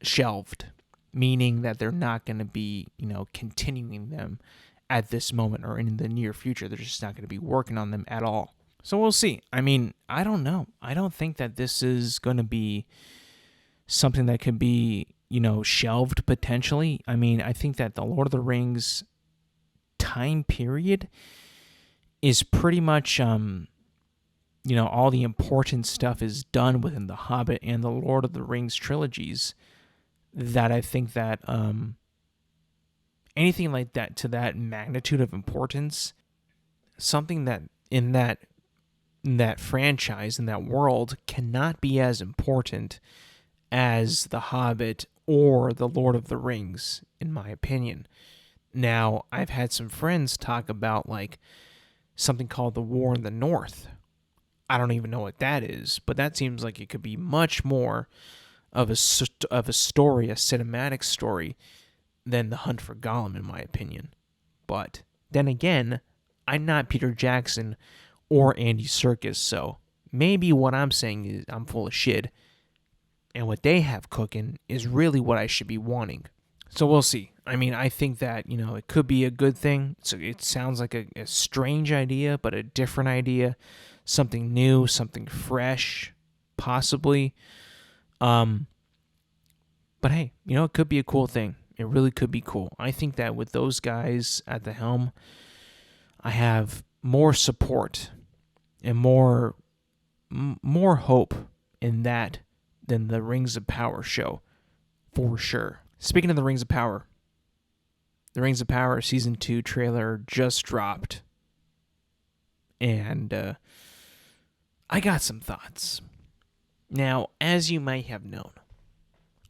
shelved, meaning that they're not going to be, continuing them at this moment or in the near future. They're just not going to be working on them at all. So we'll see. I mean, I don't know. I don't think that this is going to be something that could be, shelved potentially. I mean, I think that the Lord of the Rings time period is pretty much, all the important stuff is done within the Hobbit and the Lord of the Rings trilogies, that I think that anything like that to that magnitude of importance, something that in that franchise, in that world, cannot be as important as the Hobbit or the Lord of the Rings, in my opinion. Now, I've had some friends talk about like something called the War in the North. I don't even know what that is, but that seems like it could be much more of a story, a cinematic story, than The Hunt for Gollum, in my opinion. But then again, I'm not Peter Jackson or Andy Serkis, so maybe what I'm saying is I'm full of shit, and what they have cooking is really what I should be wanting. So we'll see. I mean, I think that, it could be a good thing. So it sounds like a strange idea, but a different idea. Something new, something fresh, possibly. But hey, it could be a cool thing. It really could be cool. I think that with those guys at the helm, I have more support and more hope in that than the Rings of Power show, for sure. Speaking of the Rings of Power, the Rings of Power Season 2 trailer just dropped. And I got some thoughts. Now, as you might have known,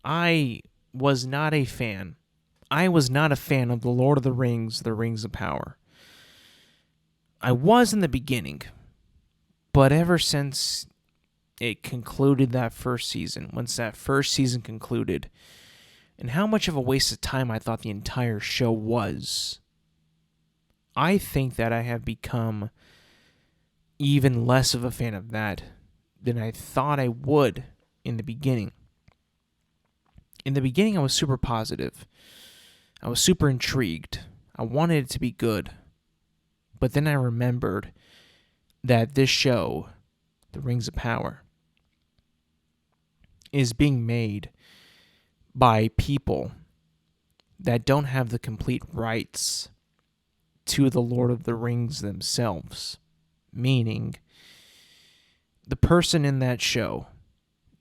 I was not a fan. I was not a fan of The Lord of the Rings of Power. I was in the beginning, but ever since it concluded that first season, once that first season concluded, and how much of a waste of time I thought the entire show was, I think that I have become even less of a fan of that than I thought I would in the beginning. In the beginning, I was super positive. I was super intrigued. I wanted it to be good. But then I remembered that this show, The Rings of Power, is being made by people that don't have the complete rights to the Lord of the Rings themselves. Meaning, the person in that show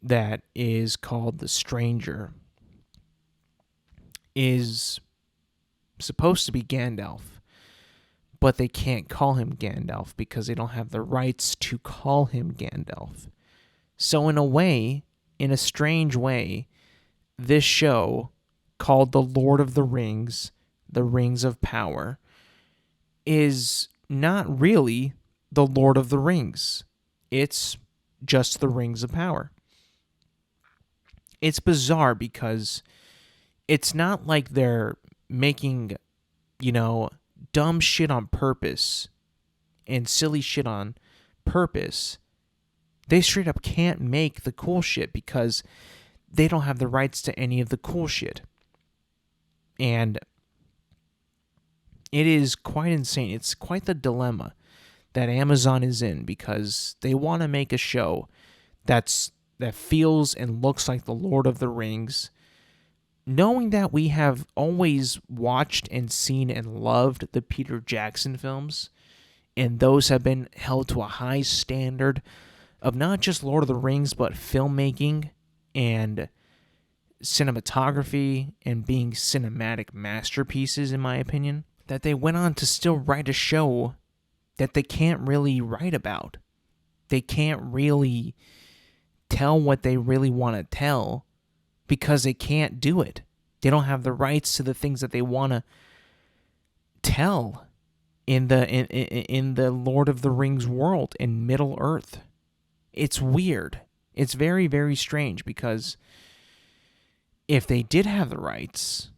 that is called the Stranger is supposed to be Gandalf, but they can't call him Gandalf because they don't have the rights to call him Gandalf. So in a way, in a strange way, this show called The Lord of the Rings, The Rings of Power, is not really The Lord of the Rings. It's just The Rings of Power. It's bizarre because it's not like they're making, dumb shit on purpose and silly shit on purpose. They straight up can't make the cool shit because they don't have the rights to any of the cool shit. And it is quite insane. It's quite the dilemma that Amazon is in because they want to make a show that feels and looks like The Lord of the Rings, knowing that we have always watched and seen and loved the Peter Jackson films, and those have been held to a high standard of not just Lord of the Rings, but filmmaking and cinematography and being cinematic masterpieces, in my opinion, that they went on to still write a show that they can't really write about. They can't really tell what they really want to tell because they can't do it. They don't have the rights to the things that they want to tell in the Lord of the Rings world in Middle Earth. It's weird. It's very, very strange because if they did have the rights,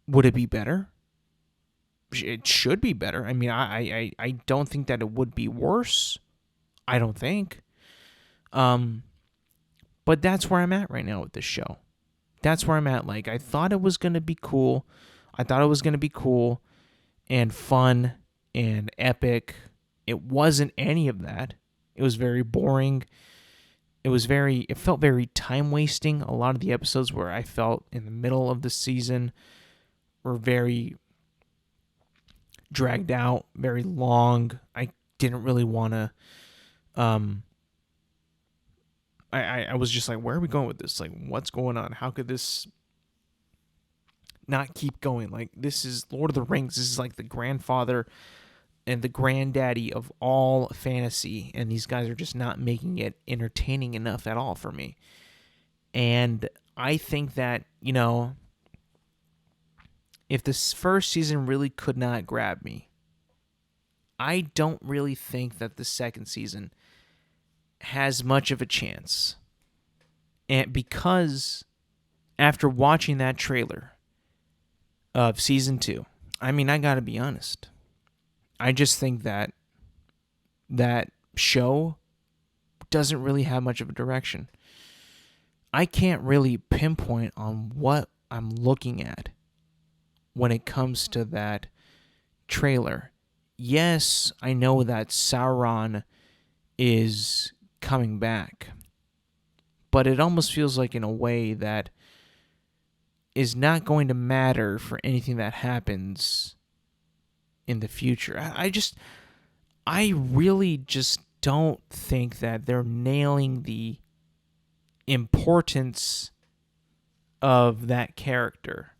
would it be better? It should be better. I mean, I don't think that it would be worse. I don't think. But that's where I'm at right now with this show. That's where I'm at. Like, I thought it was going to be cool. I thought it was going to be cool and fun and epic. It wasn't any of that. It was very boring. It felt very time wasting. A lot of the episodes where I felt in the middle of the season were very dragged out, very long. I didn't really want to, I was just like, where are we going with this? Like, what's going on? How could this not keep going? Like, this is Lord of the Rings. This is like the grandfather and the granddaddy of all fantasy, and these guys are just not making it entertaining enough at all for me. And I think that, if this first season really could not grab me, I don't really think that the second season has much of a chance. And because after watching that trailer of season 2, I mean, I gotta be honest, I just think that that show doesn't really have much of a direction. I can't really pinpoint on what I'm looking at when it comes to that trailer. Yes, I know that Sauron is coming back, but it almost feels like in a way that is not going to matter for anything that happens in the future. I really just don't think that they're nailing the importance of that character.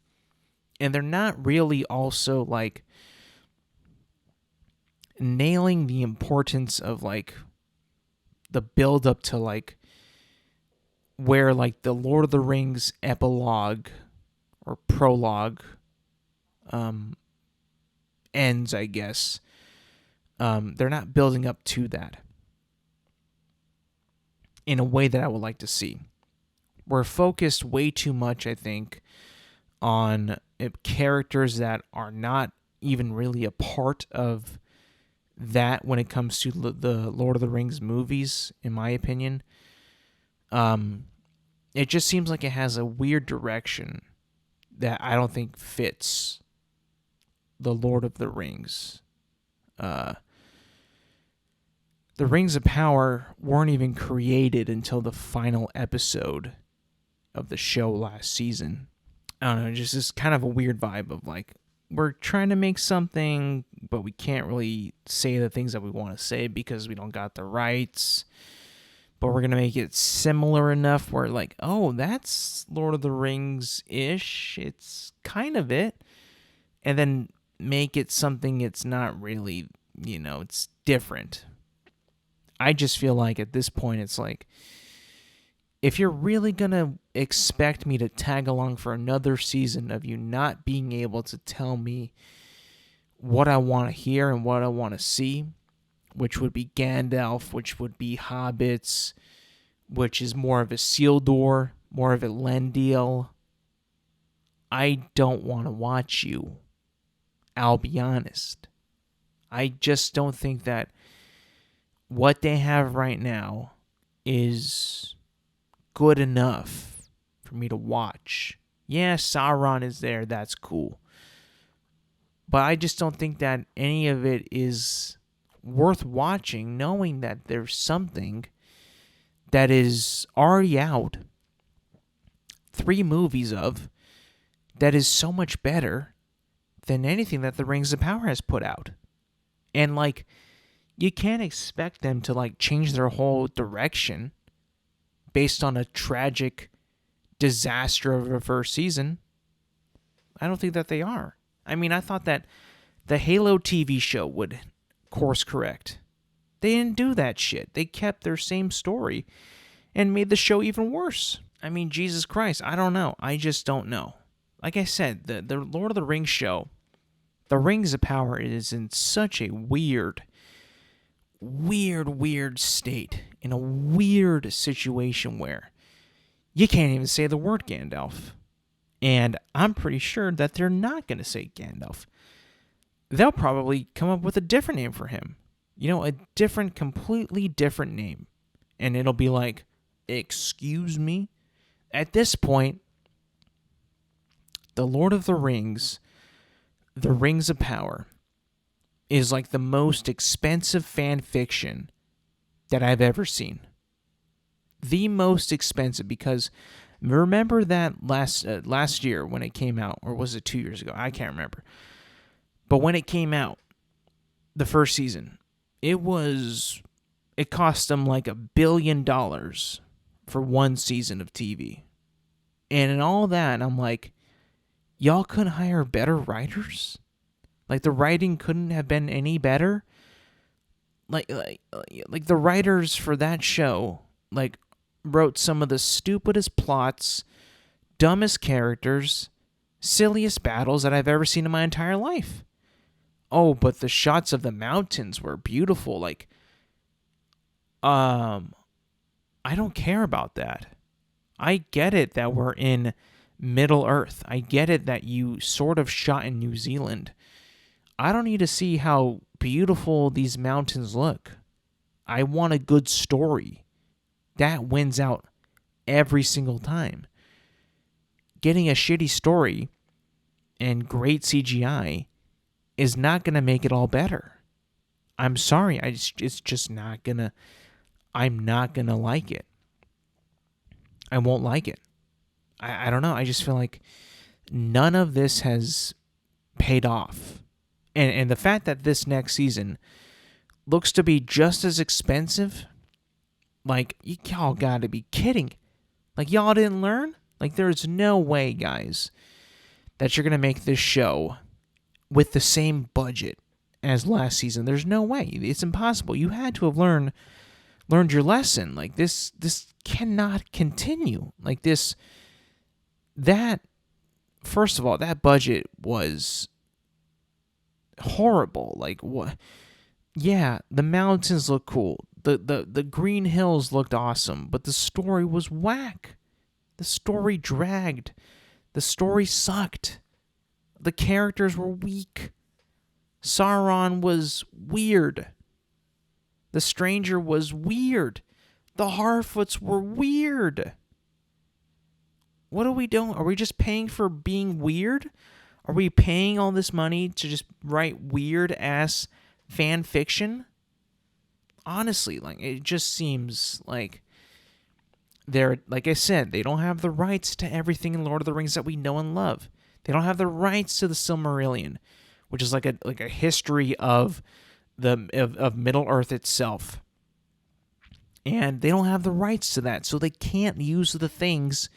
And they're not really also like nailing the importance of like the build up to like where like the Lord of the Rings epilogue or prologue ends, I guess. They're not building up to that in a way that I would like to see. We're focused way too much, I think, on characters that are not even really a part of that when it comes to the Lord of the Rings movies, in my opinion. It just seems like it has a weird direction that I don't think fits the Lord of the Rings. The Rings of Power weren't even created until the final episode of the show last season. I don't know, just this kind of a weird vibe of like, we're trying to make something, but we can't really say the things that we want to say because we don't got the rights. But we're going to make it similar enough where like, oh, that's Lord of the Rings-ish. It's kind of it. And then make it something it's not really, it's different. I just feel like at this point it's like, if you're really going to expect me to tag along for another season of you not being able to tell me what I want to hear and what I want to see, which would be Gandalf, which would be hobbits, which is more of a Isildur, more of a Elendil, I don't want to watch you. I'll be honest. I just don't think that what they have right now is good enough for me to watch. Yeah, Sauron is there. That's cool. But I just don't think that any of it is worth watching, knowing that there's something that is already out, 3 movies of, that is so much better than anything that the Rings of Power has put out. And like, you can't expect them to like change their whole direction based on a tragic disaster of a first season. I don't think that they are. I mean, I thought that the Halo TV show would course correct. They didn't do that shit. They kept their same story and made the show even worse. I mean, Jesus Christ, I don't know. I just don't know. Like I said, the Lord of the Rings show, the Rings of Power, is in such a weird state, in a weird situation where you can't even say the word Gandalf. And I'm pretty sure that they're not going to say Gandalf. They'll probably come up with a different name for him. A different, completely different name. And it'll be like, excuse me? At this point, the Lord of the Rings, the Rings of Power, is like the most expensive fan fiction that I've ever seen. The most expensive, because remember that last year when it came out, or was it 2 years ago? I can't remember. But when it came out, the first season, it cost them like $1 billion for one season of TV. And in all that, I'm like, y'all couldn't hire better writers? Like, the writing couldn't have been any better? Like the writers for that show, like, wrote some of the stupidest plots, dumbest characters, silliest battles that I've ever seen in my entire life. Oh, but the shots of the mountains were beautiful. Like, I don't care about that. I get it that we're in Middle Earth. I get it that you sort of shot in New Zealand. I don't need to see how beautiful these mountains look. I want a good story. That wins out every single time. Getting a shitty story and great CGI is not going to make it all better. I'm sorry. It's just not going to... I'm not going to like it. I won't like it. I don't know. I just feel like none of this has paid off. And the fact that this next season looks to be just as expensive, like, y'all gotta be kidding. Like, y'all didn't learn? Like, there's no way, guys, that you're gonna make this show with the same budget as last season. There's no way. It's impossible. You had to have learned your lesson. Like, this cannot continue. Like, first of all, that budget was horrible. Like, what? Yeah, the mountains look cool. The green hills looked awesome, but the story was whack. The story dragged. The story sucked. The characters were weak. Sauron was weird. The Stranger was weird. The Harfoots were weird. What are we doing? Are we just paying for being weird? Are we paying all this money to just write weird-ass fan fiction? Honestly, like, it just seems like they're, like I said, they don't have the rights to everything in Lord of the Rings that we know and love. They don't have the rights to the Silmarillion, which is like a history of of Middle Earth itself. And they don't have the rights to that, so they can't use the things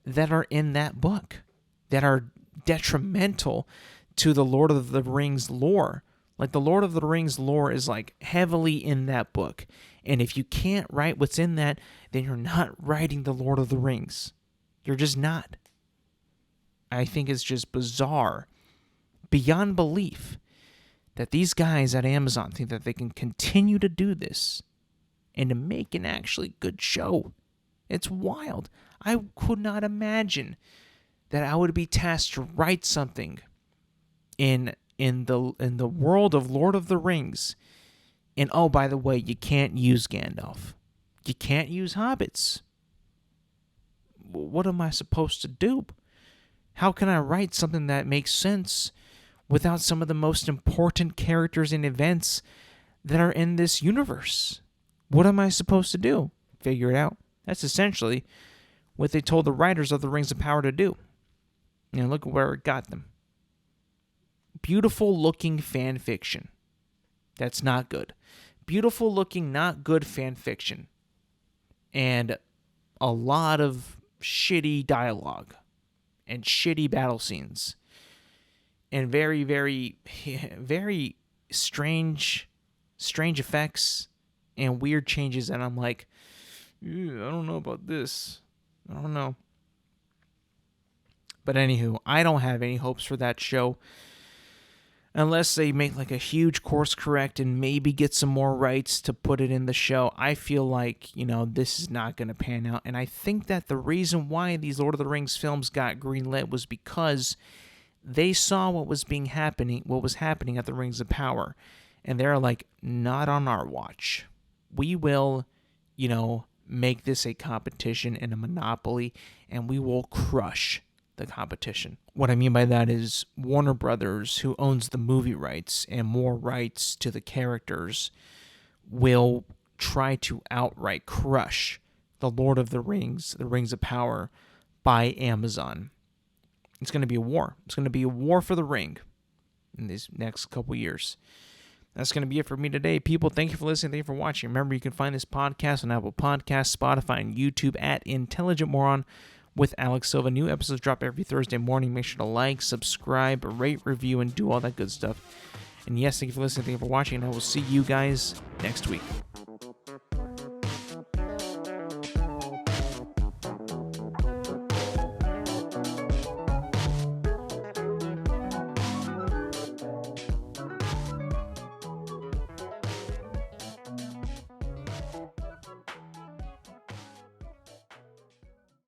that are in that book that are detrimental to the Lord of the Rings lore. Like, the Lord of the Rings lore is, like, heavily in that book. And if you can't write what's in that, then you're not writing the Lord of the Rings. You're just not. I think it's just bizarre, beyond belief, that these guys at Amazon think that they can continue to do this and to make an actually good show. It's wild. I could not imagine that I would be tasked to write something in the world of Lord of the Rings. And oh, by the way, you can't use Gandalf. You can't use hobbits. What am I supposed to do? How can I write something that makes sense without some of the most important characters and events that are in this universe? What am I supposed to do? Figure it out. That's essentially what they told the writers of the Rings of Power to do. And look at where it got them. Beautiful looking fan fiction. That's not good. Beautiful looking, not good fan fiction. And a lot of shitty dialogue. And shitty battle scenes. And very, very, very strange effects and weird changes, and I'm like, I don't know about this. I don't know. But anywho, I don't have any hopes for that show unless they make like a huge course correct and maybe get some more rights to put it in the show. I feel like, this is not going to pan out, and I think that the reason why these Lord of the Rings films got greenlit was because they saw what was happening at the Rings of Power, and they're like, not on our watch. We will, make this a competition and a monopoly, and we will crush the competition. What I mean by that is Warner Brothers, who owns the movie rights and more rights to the characters, will try to outright crush the Lord of the Rings of Power, by Amazon. It's going to be a war. It's going to be a war for the ring in these next couple years. That's going to be it for me today. People, thank you for listening. Thank you for watching. Remember, you can find this podcast on Apple Podcasts, Spotify, and YouTube at Intelligent Moron with Alex Silva. New episodes drop every Thursday morning. Make sure to like, subscribe, rate, review, and do all that good stuff. And yes, thank you for listening. Thank you for watching. And I will see you guys next week.